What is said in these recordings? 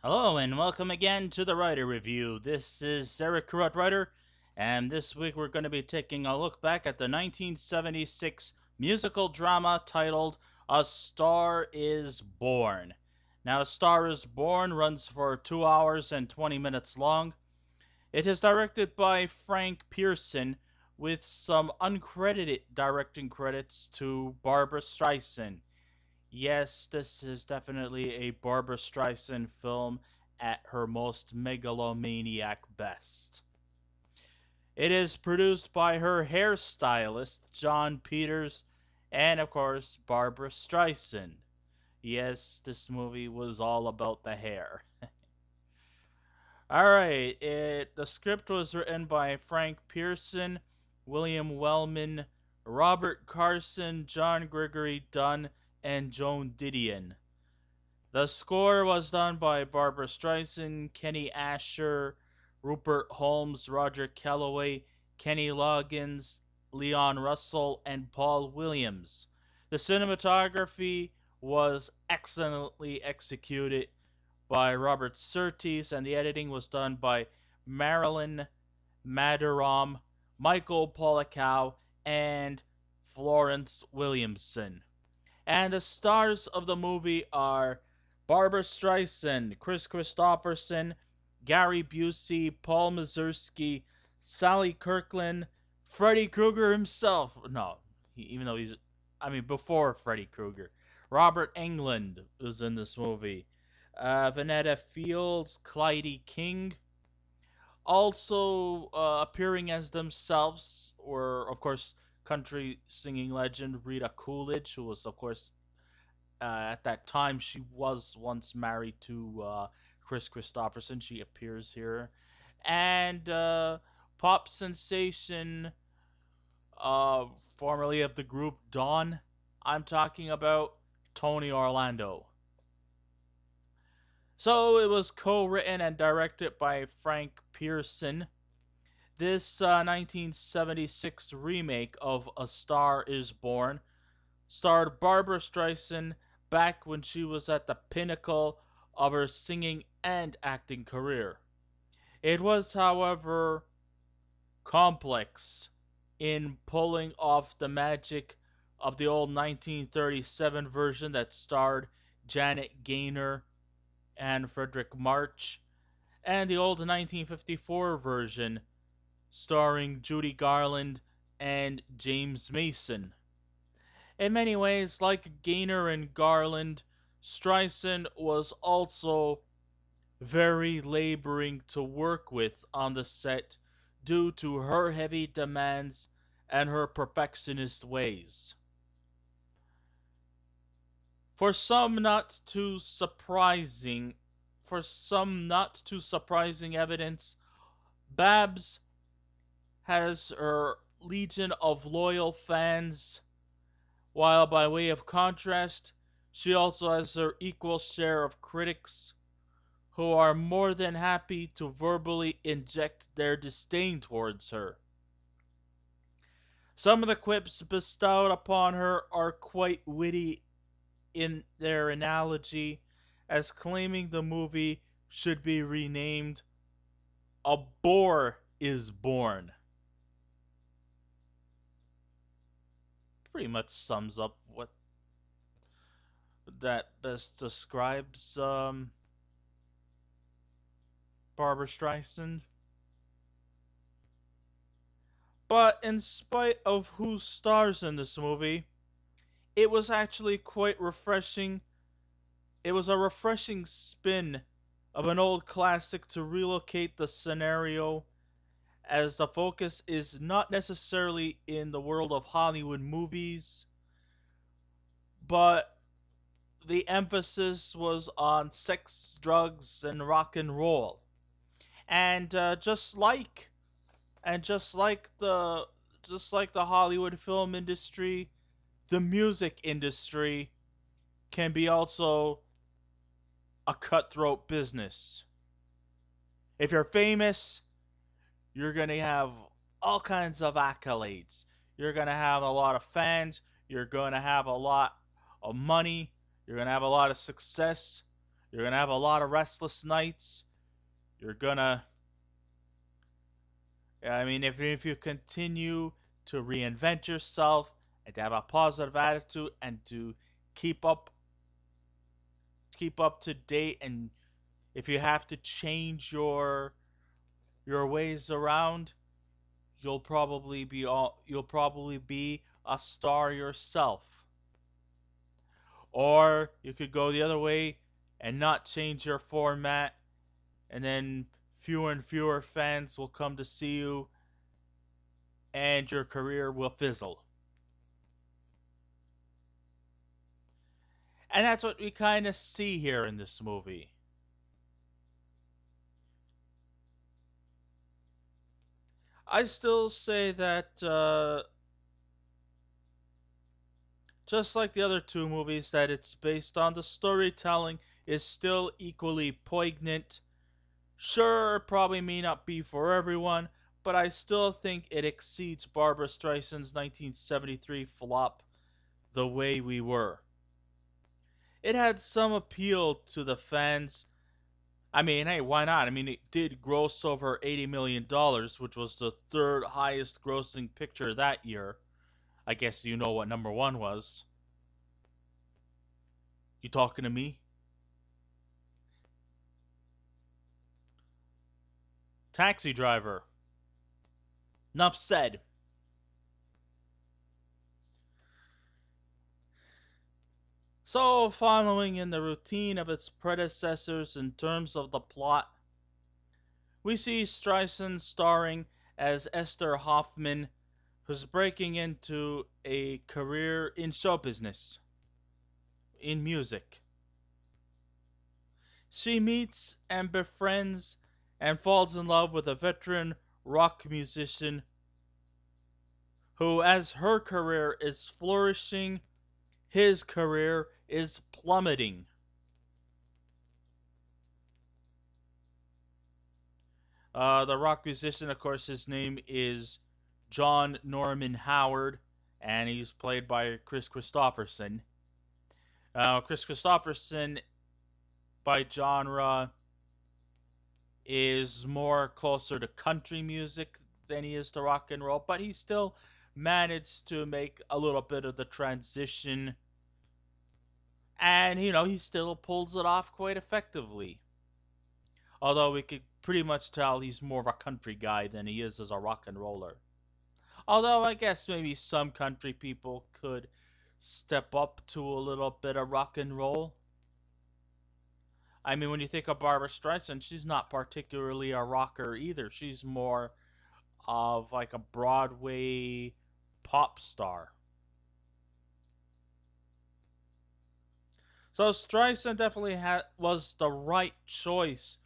Hello and welcome again to the Writer Review. This is Eric Carrot Writer, and this week we're going to be taking a look back at the 1976 musical drama titled A Star is Born. Now, A Star is Born runs for 2 hours and 20 minutes long. It is directed by Frank Pierson, with some uncredited directing credits to Barbra Streisand. Yes, this is definitely a Barbra Streisand film at her most megalomaniac best. It is produced by her hairstylist, John Peters, and of course, Barbra Streisand. Yes, this movie was all about the hair. Alright, the script was written by Frank Pierson, William Wellman, Robert Carson, John Gregory Dunn, and Joan Didion. The score was done by Barbra Streisand, Kenny Asher, Rupert Holmes, Roger Kellaway, Kenny Loggins, Leon Russell, and Paul Williams. The cinematography was excellently executed by Robert Surtees, and the editing was done by Marilyn Madaram, Michael Polikow, and Florence Williamson. And the stars of the movie are Barbra Streisand, Kristofferson, Gary Busey, Paul Mazursky, Sally Kirkland, Freddy Krueger himself. No, even though before Freddy Krueger. Robert Englund was in this movie. Venetta Fields, Clydie King. Also appearing as themselves were, of course, country singing legend Rita Coolidge, who was, of course, at that time, she was once married to Kris Kristofferson. She appears here. And pop sensation, uh, formerly of the group Dawn, I'm talking about Tony Orlando. So it was co-written and directed by Frank Pierson. This 1976 remake of A Star is Born starred Barbra Streisand back when she was at the pinnacle of her singing and acting career. It was, however, complex in pulling off the magic of the old 1937 version that starred Janet Gaynor and Frederick March, and the old 1954 version starring Judy Garland and James Mason. In many ways, like Gaynor and Garland, Streisand was also very laboring to work with on the set due to her heavy demands and her perfectionist ways. For some not too surprising for some not too surprising evidence, Babs has her legion of loyal fans, while by way of contrast, she also has her equal share of critics who are more than happy to verbally inject their disdain towards her. Some of the quips bestowed upon her are quite witty in their analogy, as claiming the movie should be renamed A Boar is Born. Pretty much sums up what that best describes Barbra Streisand. But in spite of who stars in this movie, it was actually quite refreshing. It was a refreshing spin of an old classic to relocate the scenario, as the focus is not necessarily in the world of Hollywood movies, but the emphasis was on sex, drugs, and rock and roll. And just like the Hollywood film industry, the music industry can be also a cutthroat business. If you're famous, you're going to have all kinds of accolades. You're going to have a lot of fans. You're going to have a lot of money. You're going to have a lot of success. You're gonna have a lot of restless nights. You're gonna, I mean, if you continue to reinvent yourself and to have a positive attitude and to keep up keep up to date, and if you have to change your ways around, you'll probably be a star yourself. Or you could go the other way and not change your format, and then fewer and fewer fans will come to see you and your career will fizzle. And that's what we kind of see here in this movie. I still say that, just like the other two movies that it's based on, the storytelling is still equally poignant. Sure, it probably may not be for everyone, but I still think it exceeds Barbra Streisand's 1973 flop, The Way We Were. It had some appeal to the fans. I mean, hey, why not? I mean, it did gross over $80 million, which was the third highest grossing picture that year. I guess you know what number one was. You talking to me? Taxi Driver. Enough said. So, following in the routine of its predecessors in terms of the plot, we see Streisand starring as Esther Hoffman, who's breaking into a career in show business, in music. She meets and befriends and falls in love with a veteran rock musician who, as her career is flourishing, his career is plummeting. The rock musician, of course, his name is John Norman Howard, and he's played by Kris Kristofferson. Kris Kristofferson, by genre, is more closer to country music than he is to rock and roll, but he still managed to make a little bit of the transition, and he still pulls it off quite effectively. Although we could pretty much tell he's more of a country guy than he is as a rock and roller. Although I guess maybe some country people could step up to a little bit of rock and roll. I mean, when you think of Barbra Streisand, she's not particularly a rocker either. She's more of like a Broadway pop star. So Streisand definitely was the right choice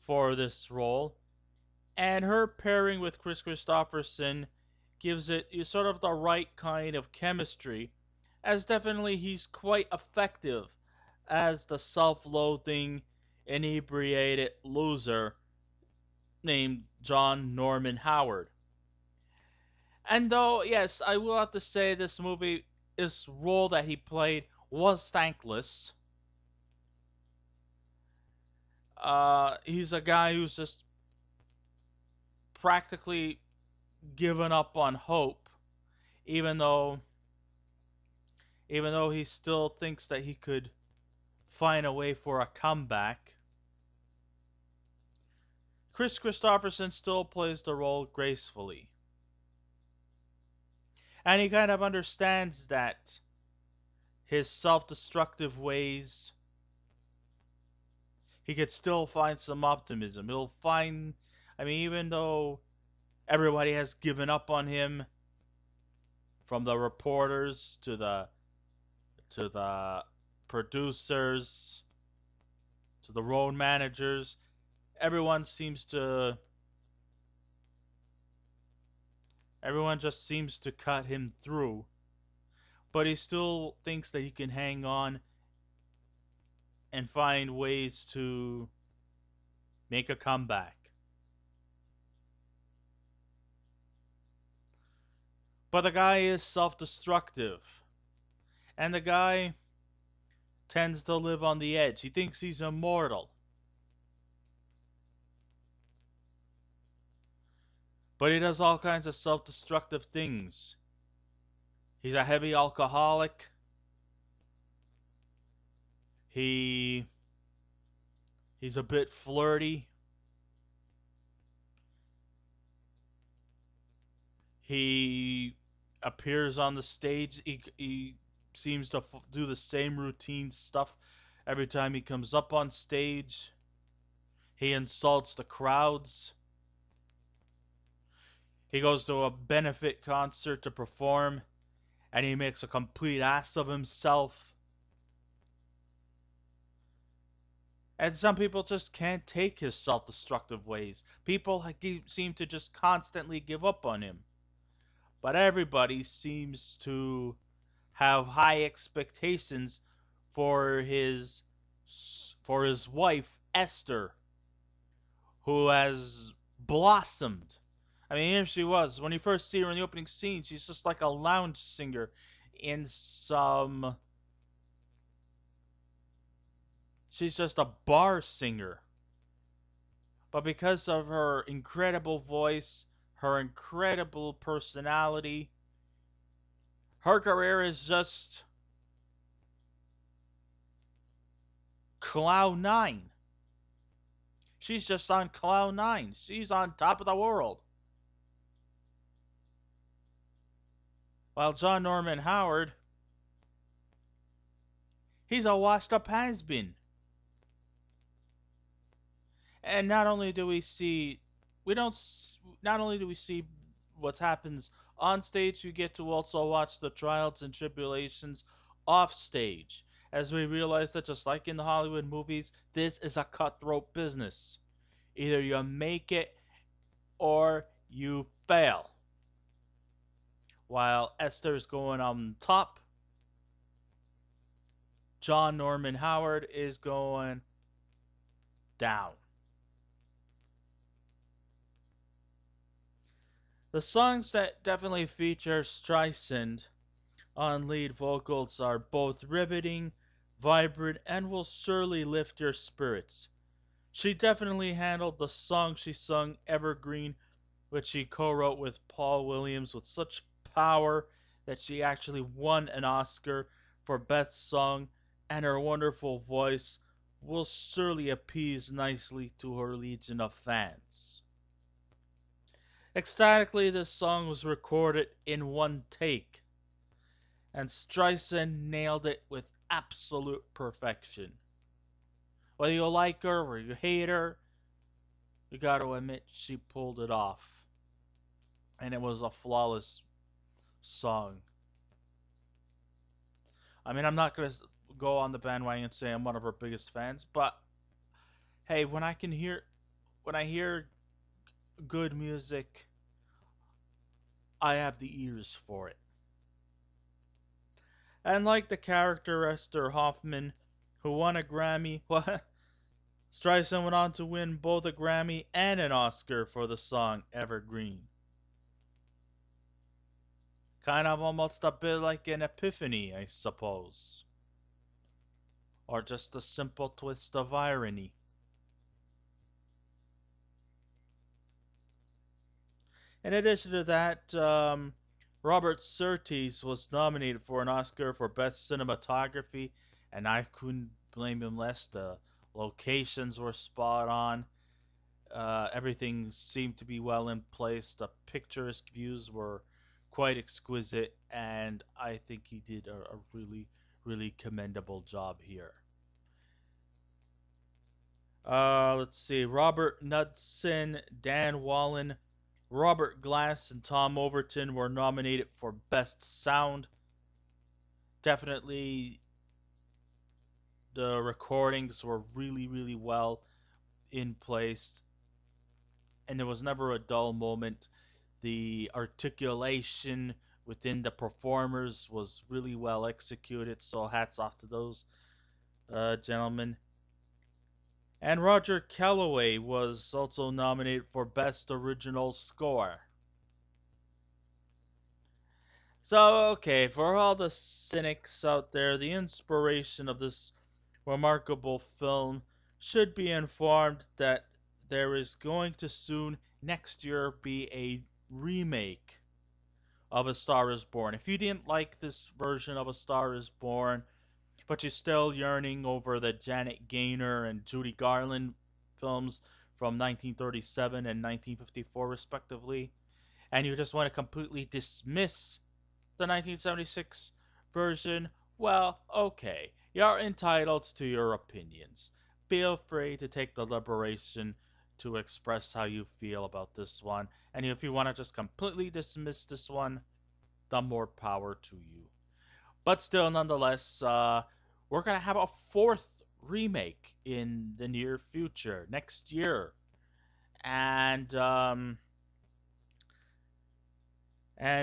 for this role, and her pairing with Kris Kristofferson gives it sort of the right kind of chemistry, as definitely he's quite effective as the self-loathing, inebriated loser named John Norman Howard. And though, yes, I will have to say this role that he played was thankless. He's a guy who's just practically given up on hope, even though he still thinks that he could find a way for a comeback. Kris Kristofferson still plays the role gracefully. And he kind of understands that his self-destructive ways, he could still find some optimism. Even though everybody has given up on him, from the reporters to the producers to the road managers, everyone just seems to cut him through, but he still thinks that he can hang on and find ways to make a comeback. But the guy is self-destructive, and the guy tends to live on the edge. He thinks he's immortal. But he does all kinds of self-destructive things. He's a heavy alcoholic. He he's a bit flirty. He appears on the stage. He seems to do the same routine stuff every time he comes up on stage. He insults the crowds. He goes to a benefit concert to perform, and he makes a complete ass of himself. And some people just can't take his self-destructive ways. People seem to just constantly give up on him. But everybody seems to have high expectations for his wife Esther, who has blossomed. I mean, here she was. When you first see her in the opening scene, she's just like a lounge singer in some... She's just a bar singer. But because of her incredible voice, her incredible personality, her career is just cloud nine. She's just on cloud nine. She's on top of the world. While John Norman Howard, he's a washed up has-been. And not only do we see what happens on stage, you get to also watch the trials and tribulations off stage, as we realize that just like in the Hollywood movies, this is a cutthroat business. Either you make it or you fail. While Esther's going on top, John Norman Howard is going down. The songs that definitely feature Streisand on lead vocals are both riveting, vibrant, and will surely lift your spirits. She definitely handled the song she sung, Evergreen, which she co-wrote with Paul Williams, with such power that she actually won an Oscar for Best Song, and her wonderful voice will surely appease nicely to her legion of fans. Ecstatically, this song was recorded in one take, and Streisand nailed it with absolute perfection. Whether you like her or you hate her, you gotta admit she pulled it off. And it was a flawless song. I mean, I'm not gonna go on the bandwagon and say I'm one of her biggest fans, but hey, when I hear good music, I have the ears for it. And like the character Esther Hoffman, who won a Grammy, Streisand went on to win both a Grammy and an Oscar for the song Evergreen. Kind of almost a bit like an epiphany, I suppose. Or just a simple twist of irony. In addition to that, Robert Surtees was nominated for an Oscar for Best Cinematography, and I couldn't blame him less. The locations were spot on. Everything seemed to be well in place. The picturesque views were quite exquisite, and I think he did a really, really commendable job here. Let's see. Robert Knudsen, Dan Wallen, Robert Glass, and Tom Overton were nominated for Best Sound. Definitely, the recordings were really, really well in place, and there was never a dull moment. The articulation within the performers was really well executed, so hats off to those gentlemen. And Roger Calloway was also nominated for Best Original Score. So, okay, for all the cynics out there, the inspiration of this remarkable film should be informed that there is going to soon next year be a remake of A Star Is Born. If you didn't like this version of A Star Is Born, but you're still yearning over the Janet Gaynor and Judy Garland films from 1937 and 1954, respectively, and you just want to completely dismiss the 1976 version, well, okay, you're entitled to your opinions. Feel free to take the liberation to express how you feel about this one, and if you want to just completely dismiss this one, the more power to you. But still, nonetheless, we're gonna have a fourth remake in the near future, next year, and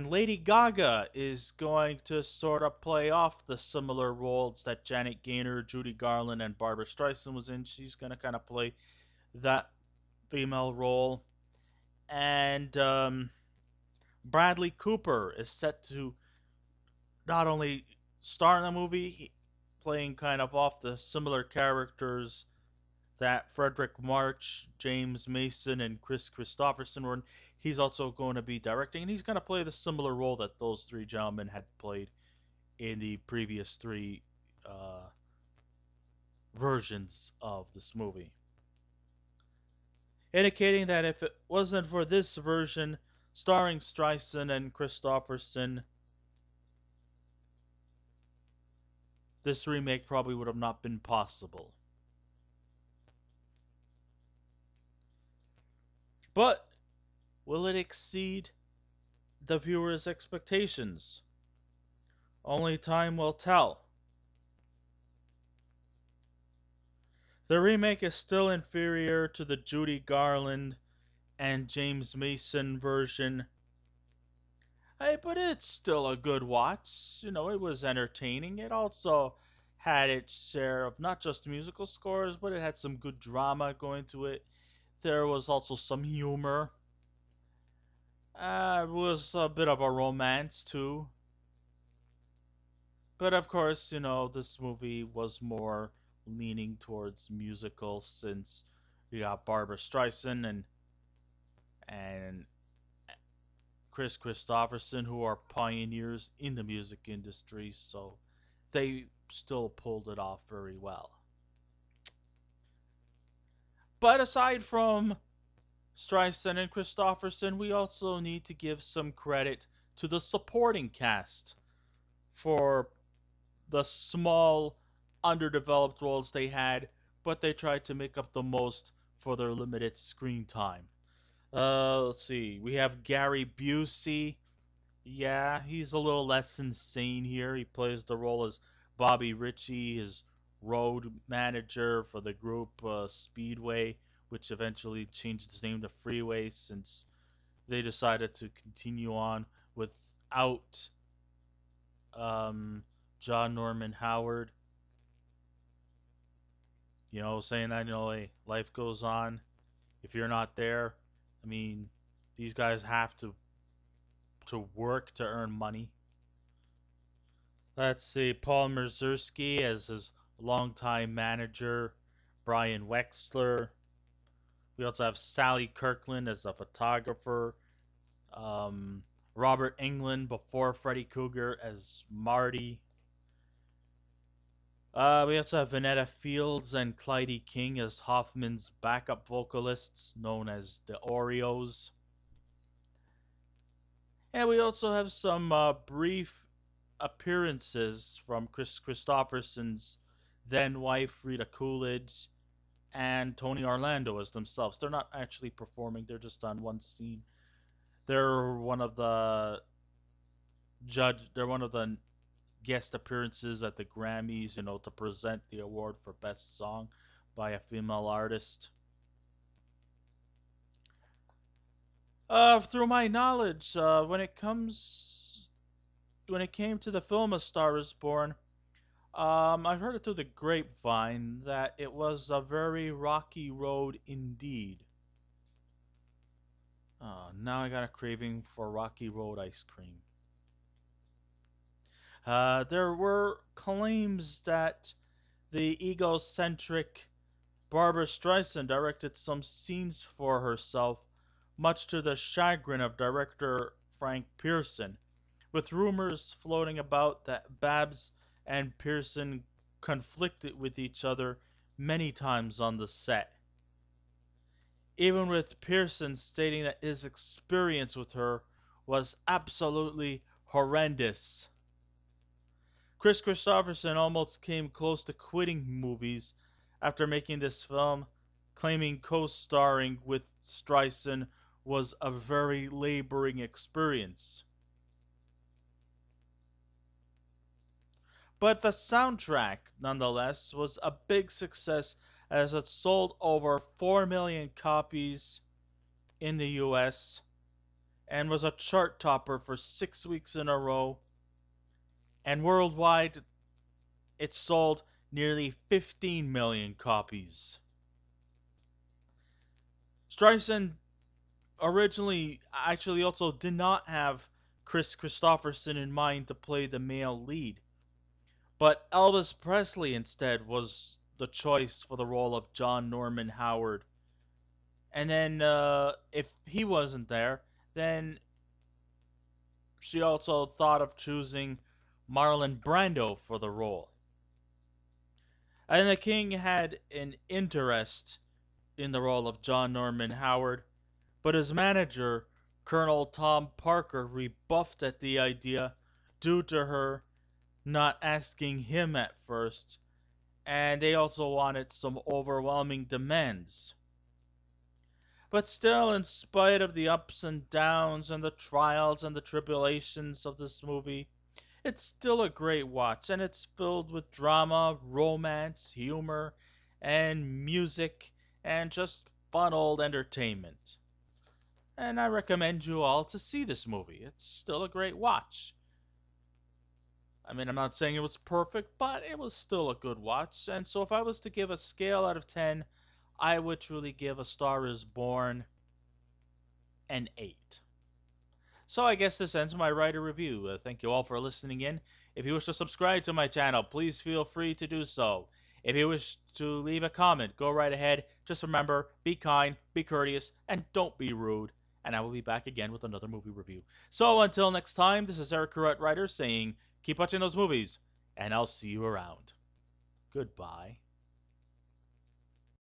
Lady Gaga is going to sort of play off the similar roles that Janet Gaynor, Judy Garland, and Barbra Streisand was in. She's going to kind of play that female role. And Bradley Cooper is set to not only star in the movie, playing kind of off the similar characters that Frederick March, James Mason, and Kristofferson were in. He's also going to be directing, and he's going to play the similar role that those three gentlemen had played in the previous three versions of this movie. Indicating that if it wasn't for this version starring Streisand and Kristofferson, this remake probably would have not been possible. But will it exceed the viewer's expectations? Only time will tell. The remake is still inferior to the Judy Garland and James Mason version. Hey, but it's still a good watch. You know, it was entertaining. It also had its share of not just musical scores, but it had some good drama going to it. There was also some humor. It was a bit of a romance, too. But of course, you know, this movie was more leaning towards musical since you got Barbra Streisand and Kristofferson, who are pioneers in the music industry, so they still pulled it off very well. But aside from Streisand and Kristofferson, we also need to give some credit to the supporting cast for the small, underdeveloped roles they had, but they tried to make up the most for their limited screen time. Let's see. We have Gary Busey. Yeah, he's a little less insane here. He plays the role as Bobby Ritchie, his road manager for the group Speedway, which eventually changed its name to Freeway since they decided to continue on without John Norman Howard. You know, saying that, you know, hey, life goes on. If you're not there, I mean, these guys have to work to earn money. Let's see, Paul Mazursky as his longtime manager, Brian Wexler. We also have Sally Kirkland as a photographer. Robert Englund before Freddy Krueger as Marty. We also have Venetta Fields and Clydie King as Hoffman's backup vocalists, known as the Oreos. And we also have some brief appearances from Kristofferson's then wife, Rita Coolidge, and Tony Orlando as themselves. They're not actually performing, they're just on one scene. They're one of the guest appearances at the Grammys, you know, to present the award for Best Song by a female artist. Through my knowledge, when it came to the film A Star Is Born, I've heard it through the grapevine that it was a very rocky road indeed. Now I got a craving for Rocky Road ice cream. There were claims that the egocentric Barbra Streisand directed some scenes for herself, much to the chagrin of director Frank Pierson, with rumors floating about that Babs and Pierson conflicted with each other many times on the set. Even with Pierson stating that his experience with her was absolutely horrendous. Kristofferson almost came close to quitting movies after making this film, claiming co-starring with Streisand was a very laboring experience. But the soundtrack, nonetheless, was a big success as it sold over 4 million copies in the US and was a chart topper for 6 weeks in a row. And worldwide, it sold nearly 15 million copies. Streisand originally actually also did not have Kristofferson in mind to play the male lead, but Elvis Presley instead was the choice for the role of John Norman Howard. And then if he wasn't there, then she also thought of choosing Marlon Brando for the role. And the King had an interest in the role of John Norman Howard, but his manager, Colonel Tom Parker, rebuffed at the idea due to her not asking him at first, and they also wanted some overwhelming demands. But still, in spite of the ups and downs and the trials and the tribulations of this movie, it's still a great watch, and it's filled with drama, romance, humor, and music, and just fun old entertainment. And I recommend you all to see this movie. It's still a great watch. I mean, I'm not saying it was perfect, but it was still a good watch. And so if I was to give a scale out of 10, I would truly give A Star Is Born an 8. So I guess this ends my writer review. Thank you all for listening in. If you wish to subscribe to my channel, please feel free to do so. If you wish to leave a comment, go right ahead. Just remember, be kind, be courteous, and don't be rude. And I will be back again with another movie review. So until next time, this is Eric Correct Writer saying, keep watching those movies, and I'll see you around. Goodbye.